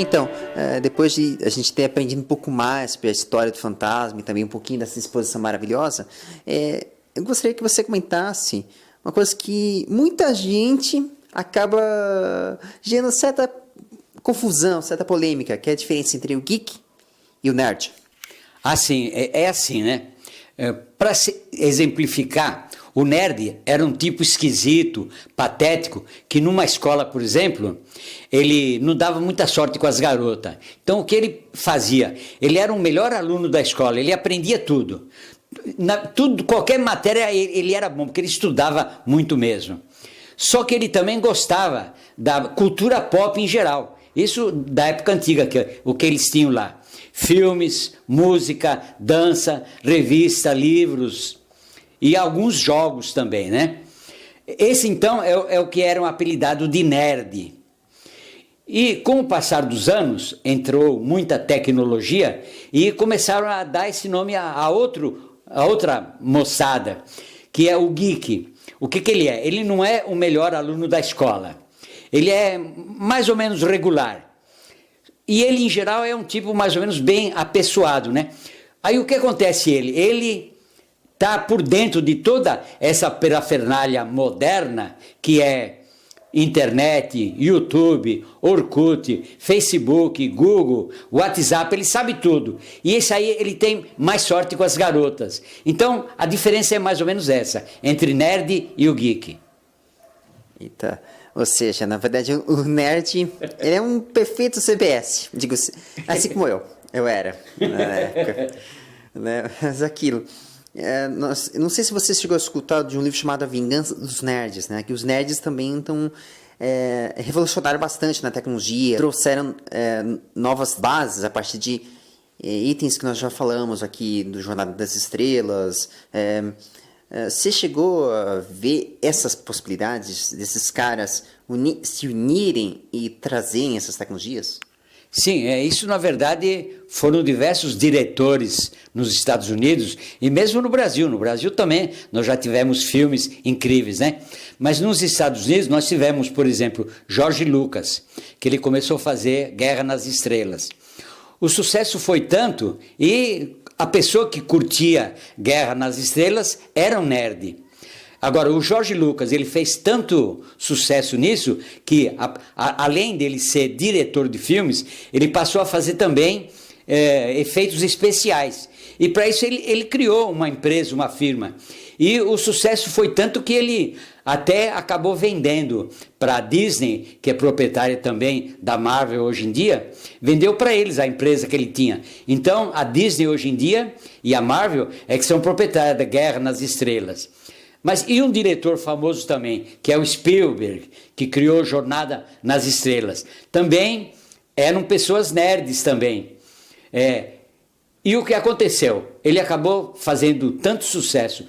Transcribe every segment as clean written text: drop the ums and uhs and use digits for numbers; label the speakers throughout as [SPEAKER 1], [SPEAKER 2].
[SPEAKER 1] Então, depois de a gente ter aprendido um pouco mais sobre a história do fantasma e também um pouquinho dessa exposição maravilhosa, eu gostaria que você comentasse uma coisa que muita gente acaba gerando certa confusão, certa polêmica, que é a diferença entre o geek e o nerd.
[SPEAKER 2] Assim, é assim, né? Para exemplificar, o nerd era um tipo esquisito, patético, que numa escola, por exemplo, ele não dava muita sorte com as garotas. Então, o que ele fazia? Ele era o melhor aluno da escola, ele aprendia tudo. Qualquer matéria ele era bom, porque ele estudava muito mesmo. Só que ele também gostava da cultura pop em geral. Isso da época antiga, o que eles tinham lá. Filmes, música, dança, revista, livros e alguns jogos também, né? Esse, então, é o que era um apelidado de nerd. E com o passar dos anos, entrou muita tecnologia e começaram a dar esse nome a outra moçada, que é o geek. O que ele é? Ele não é o melhor aluno da escola. Ele é mais ou menos regular. E ele, em geral, é um tipo mais ou menos bem apessoado, né? Aí o que acontece ele está por dentro de toda essa parafernália moderna, que é internet, YouTube, Orkut, Facebook, Google, WhatsApp, ele sabe tudo. E esse aí ele tem mais sorte com as garotas. Então, a diferença é mais ou menos essa, entre nerd e o geek.
[SPEAKER 1] Eita. Ou seja, na verdade, o nerd ele é um perfeito CBS, digo assim como eu era na época. Né? Mas aquilo. Não sei se você chegou a escutar de um livro chamado A Vingança dos Nerds, né? Que os nerds também revolucionaram bastante na tecnologia, trouxeram novas bases a partir de itens que nós já falamos aqui do Jornada das Estrelas. Você chegou a ver essas possibilidades desses caras se unirem e trazerem essas tecnologias?
[SPEAKER 2] Sim, isso na verdade foram diversos diretores nos Estados Unidos e mesmo no Brasil. No Brasil também nós já tivemos filmes incríveis, né? Mas nos Estados Unidos nós tivemos, por exemplo, George Lucas, que ele começou a fazer Guerra nas Estrelas. O sucesso foi tanto e a pessoa que curtia Guerra nas Estrelas era um nerd. Agora, o George Lucas, ele fez tanto sucesso nisso que, além dele ser diretor de filmes, ele passou a fazer também efeitos especiais. E para isso ele criou uma empresa, uma firma. E o sucesso foi tanto que ele até acabou vendendo para a Disney, que é proprietária também da Marvel hoje em dia, vendeu para eles a empresa que ele tinha. Então, a Disney hoje em dia e a Marvel é que são proprietárias da Guerra nas Estrelas. Mas e um diretor famoso também, que é o Spielberg, que criou Jornada nas Estrelas. Também eram pessoas nerds também. E o que aconteceu? Ele acabou fazendo tanto sucesso,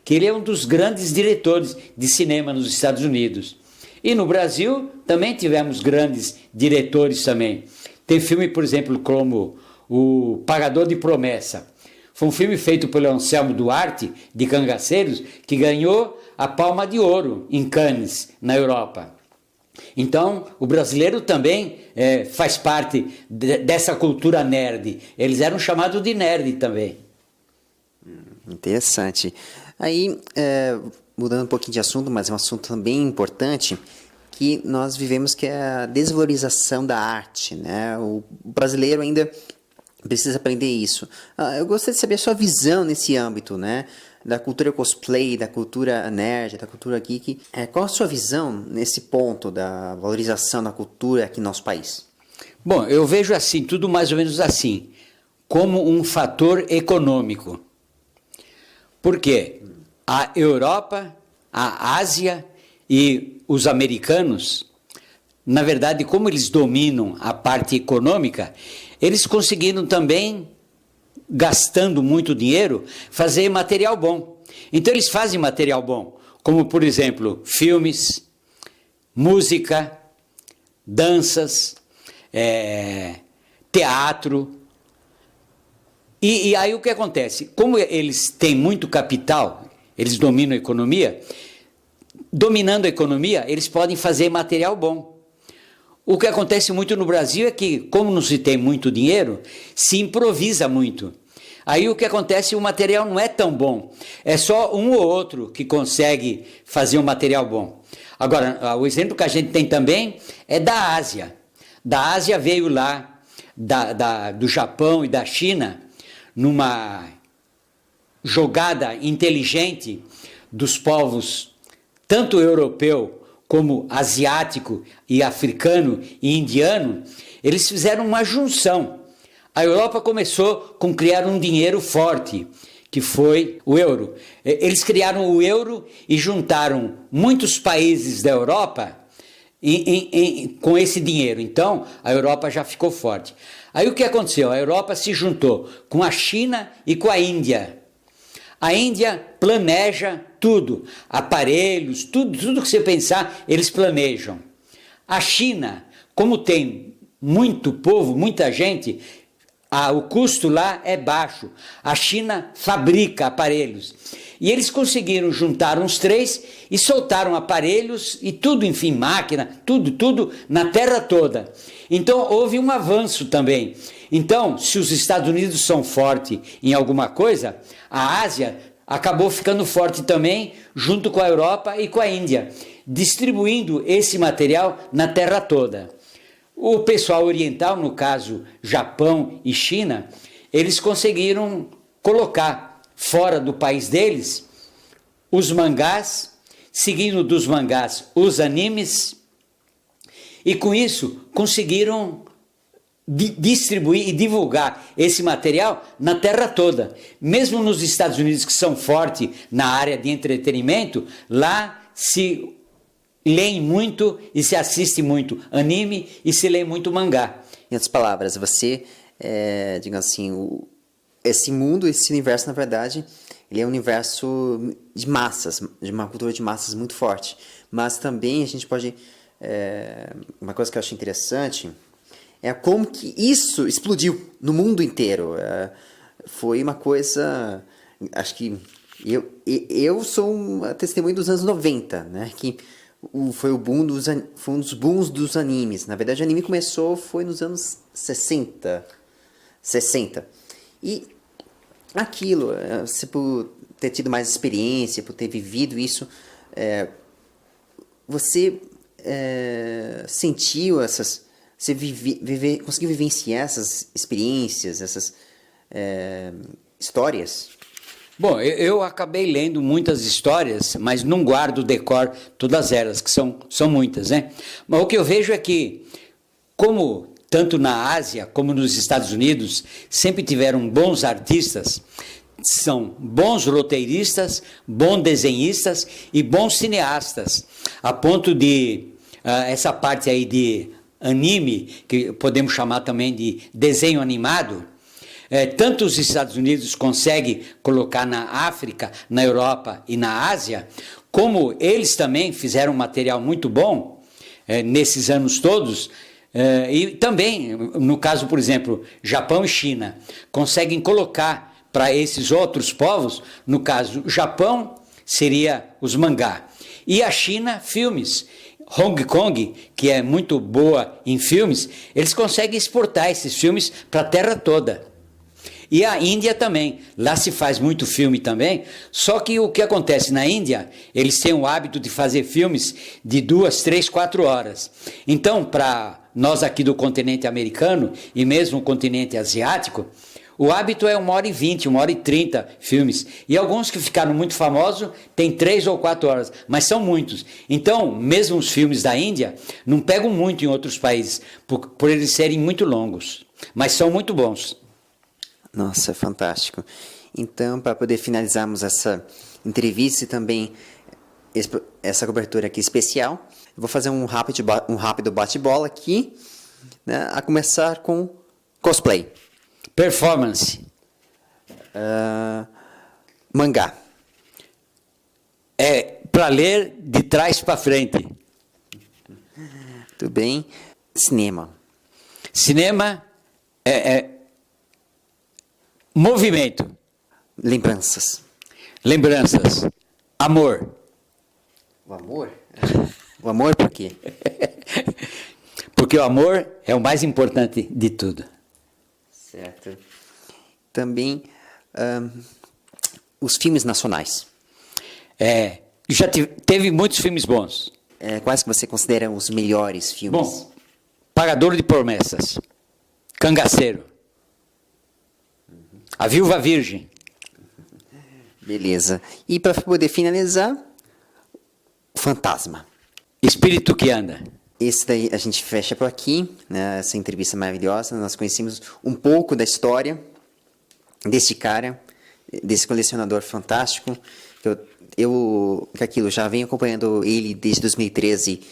[SPEAKER 2] que ele é um dos grandes diretores de cinema nos Estados Unidos. E no Brasil também tivemos grandes diretores também. Tem filme, por exemplo, como O Pagador de Promessa. Foi um filme feito pelo Anselmo Duarte, de Cangaceiros, que ganhou a Palma de Ouro em Cannes, na Europa. Então, o brasileiro também faz parte dessa cultura nerd. Eles eram chamados de nerd também.
[SPEAKER 1] Interessante. Aí, mudando um pouquinho de assunto, mas é um assunto também importante, que nós vivemos, que é a desvalorização da arte, né? O brasileiro ainda precisa aprender isso. Eu gostaria de saber a sua visão nesse âmbito, né? Da cultura cosplay, da cultura nerd, da cultura geek. Qual a sua visão nesse ponto da valorização da cultura aqui no nosso país?
[SPEAKER 2] Bom, eu vejo assim, tudo mais ou menos assim, como um fator econômico. Por quê? A Europa, a Ásia e os americanos, na verdade, como eles dominam a parte econômica, eles conseguiram também, gastando muito dinheiro, fazer material bom. Então eles fazem material bom, como por exemplo, filmes, música, danças, teatro. E aí o que acontece? Como eles têm muito capital, eles dominam a economia, dominando a economia, eles podem fazer material bom. O que acontece muito no Brasil é que, como não se tem muito dinheiro, se improvisa muito. Aí o que acontece, o material não é tão bom. É só um ou outro que consegue fazer um material bom. Agora, o exemplo que a gente tem também é da Ásia. Da Ásia veio lá, do Japão e da China, numa jogada inteligente dos povos, tanto europeu como asiático e africano e indiano, eles fizeram uma junção. A Europa começou com criar um dinheiro forte, que foi o euro. Eles criaram o euro e juntaram muitos países da Europa com esse dinheiro. Então, a Europa já ficou forte. Aí o que aconteceu? A Europa se juntou com a China e com a Índia. A Índia planeja tudo, aparelhos, tudo que você pensar, eles planejam. A China, como tem muito povo, muita gente, o custo lá é baixo. A China fabrica aparelhos. E eles conseguiram juntar uns 3 e soltaram aparelhos e tudo, enfim, máquina, tudo na terra toda. Então houve um avanço também. Então, se os Estados Unidos são fortes em alguma coisa, a Ásia acabou ficando forte também, junto com a Europa e com a Índia, distribuindo esse material na terra toda. O pessoal oriental, no caso Japão e China, eles conseguiram colocar fora do país deles os mangás, seguindo dos mangás os animes, e com isso conseguiram distribuir e divulgar esse material na terra toda. Mesmo nos Estados Unidos, que são fortes na área de entretenimento, lá se leem muito e se assiste muito anime e se lê muito mangá.
[SPEAKER 1] Em outras palavras, você, digamos assim, esse mundo, esse universo, na verdade, ele é um universo de massas, de uma cultura de massas muito forte. Mas também a gente pode... uma coisa que eu acho interessante é como que isso explodiu no mundo inteiro. Foi uma coisa... Acho que... Eu sou uma testemunha dos anos 90, né? Que foi um dos booms dos animes. Na verdade, o anime foi nos anos 60. E aquilo, você por ter tido mais experiência, por ter vivido isso, você sentiu essas... Você conseguiu vivenciar essas experiências, essas histórias?
[SPEAKER 2] Bom, eu acabei lendo muitas histórias, mas não guardo decor todas elas, que são muitas, né? Mas o que eu vejo é que, como tanto na Ásia como nos Estados Unidos, sempre tiveram bons artistas, são bons roteiristas, bons desenhistas e bons cineastas, a ponto de essa parte aí de anime, que podemos chamar também de desenho animado, tanto os Estados Unidos conseguem colocar na África, na Europa e na Ásia, como eles também fizeram um material muito bom nesses anos todos, e também, no caso, por exemplo, Japão e China, conseguem colocar para esses outros povos, no caso, Japão seria os mangá, e a China, filmes. Hong Kong, que é muito boa em filmes, eles conseguem exportar esses filmes para a terra toda. E a Índia também, lá se faz muito filme também, só que o que acontece na Índia, eles têm o hábito de fazer filmes de 2, 3, 4 horas. Então, para nós aqui do continente americano e mesmo o continente asiático, o hábito é 1h20, 1h30 filmes. E alguns que ficaram muito famosos têm 3 ou 4 horas, mas são muitos. Então, mesmo os filmes da Índia não pegam muito em outros países, por eles serem muito longos. Mas são muito bons.
[SPEAKER 1] Nossa, fantástico. Então, para poder finalizarmos essa entrevista e também essa cobertura aqui especial, eu vou fazer um rápido bate-bola aqui, né, a começar com cosplay.
[SPEAKER 2] Performance.
[SPEAKER 1] Mangá.
[SPEAKER 2] É para ler de trás para frente.
[SPEAKER 1] Tudo bem. Cinema.
[SPEAKER 2] Cinema é movimento.
[SPEAKER 1] Lembranças.
[SPEAKER 2] Lembranças. Amor.
[SPEAKER 1] O amor? O amor por quê?
[SPEAKER 2] porque o amor é o mais importante de tudo.
[SPEAKER 1] Certo. Também os filmes nacionais.
[SPEAKER 2] Já teve muitos filmes bons.
[SPEAKER 1] Quais que você considera os melhores filmes?
[SPEAKER 2] Bom, Pagador de Promessas, Cangaceiro, A Viúva Virgem.
[SPEAKER 1] Beleza. E para poder finalizar, Fantasma.
[SPEAKER 2] Espírito que Anda.
[SPEAKER 1] Esse daí a gente fecha por aqui, né? Essa entrevista maravilhosa. Nós conhecemos um pouco da história desse cara, desse colecionador fantástico. Que aquilo, já venho acompanhando ele desde 2013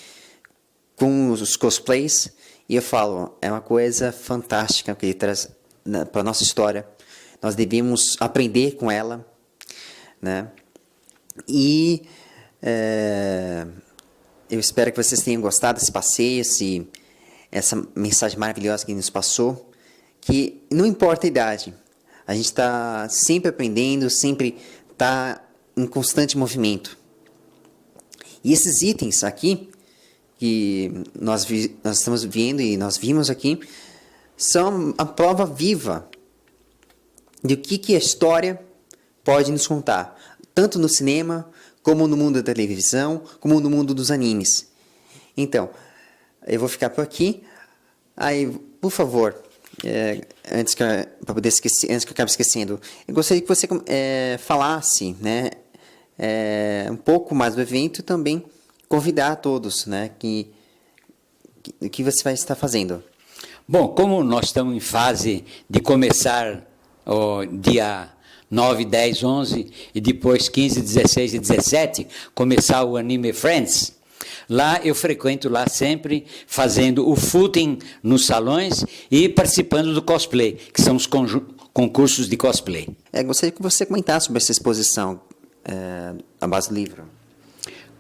[SPEAKER 1] com os cosplays. E eu falo, é uma coisa fantástica que ele traz para a nossa história. Nós devemos aprender com ela, né? E eu espero que vocês tenham gostado desse passeio, essa mensagem maravilhosa que ele nos passou, que não importa a idade, a gente está sempre aprendendo, sempre está em constante movimento. E esses itens aqui, que nós estamos vendo e nós vimos aqui, são a prova viva de o que a história pode nos contar, tanto no cinema, como no mundo da televisão, como no mundo dos animes. Então, eu vou ficar por aqui. Aí, por favor, antes que eu acabe esquecendo, eu gostaria que você falasse, né, um pouco mais do evento e também convidar a todos, né, que você vai estar fazendo.
[SPEAKER 2] Bom, como nós estamos em fase de começar o dia 9, 10, 11 e depois 15, 16 e 17, começar o Anime Friends. Lá eu frequento lá sempre, fazendo o footing nos salões e participando do cosplay, que são os concursos de cosplay.
[SPEAKER 1] Gostaria que você comentasse sobre essa exposição, a base do livro.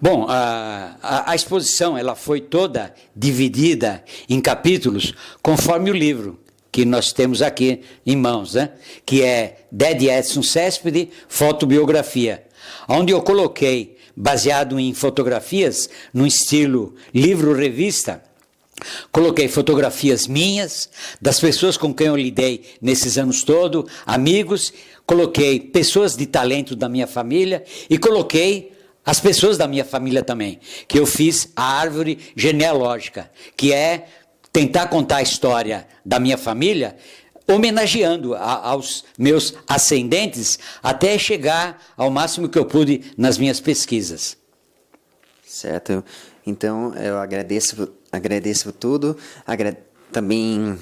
[SPEAKER 2] Bom, a exposição ela foi toda dividida em capítulos conforme o livro que nós temos aqui em mãos, né? Que é Dead Edson Céspede, fotobiografia, onde eu coloquei, baseado em fotografias, no estilo livro-revista, coloquei fotografias minhas, das pessoas com quem eu lidei nesses anos todos, amigos, coloquei pessoas de talento da minha família e coloquei as pessoas da minha família também, que eu fiz a árvore genealógica, que é tentar contar a história da minha família, homenageando aos meus ascendentes, até chegar ao máximo que eu pude nas minhas pesquisas.
[SPEAKER 1] Certo. Então, eu agradeço tudo. Também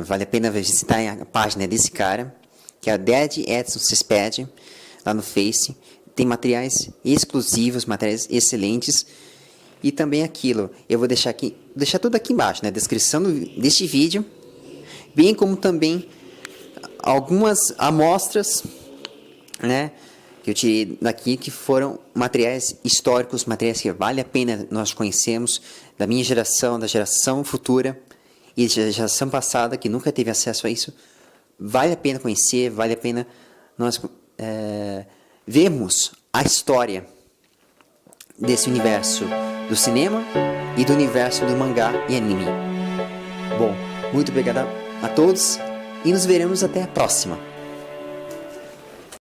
[SPEAKER 1] vale a pena visitar a página desse cara, que é a Dead Edson Céspede, lá no Face. Tem materiais exclusivos, materiais excelentes. E também aquilo, eu vou deixar tudo aqui embaixo, na descrição deste vídeo, bem como também algumas amostras, né, que eu tirei daqui, que foram materiais históricos, materiais que vale a pena nós conhecermos, da minha geração, da geração futura e da geração passada, que nunca teve acesso a isso. Vale a pena conhecer, vale a pena nós vermos a história desse universo do cinema e do universo do mangá e anime. Bom, muito obrigado a todos e nos veremos até a próxima.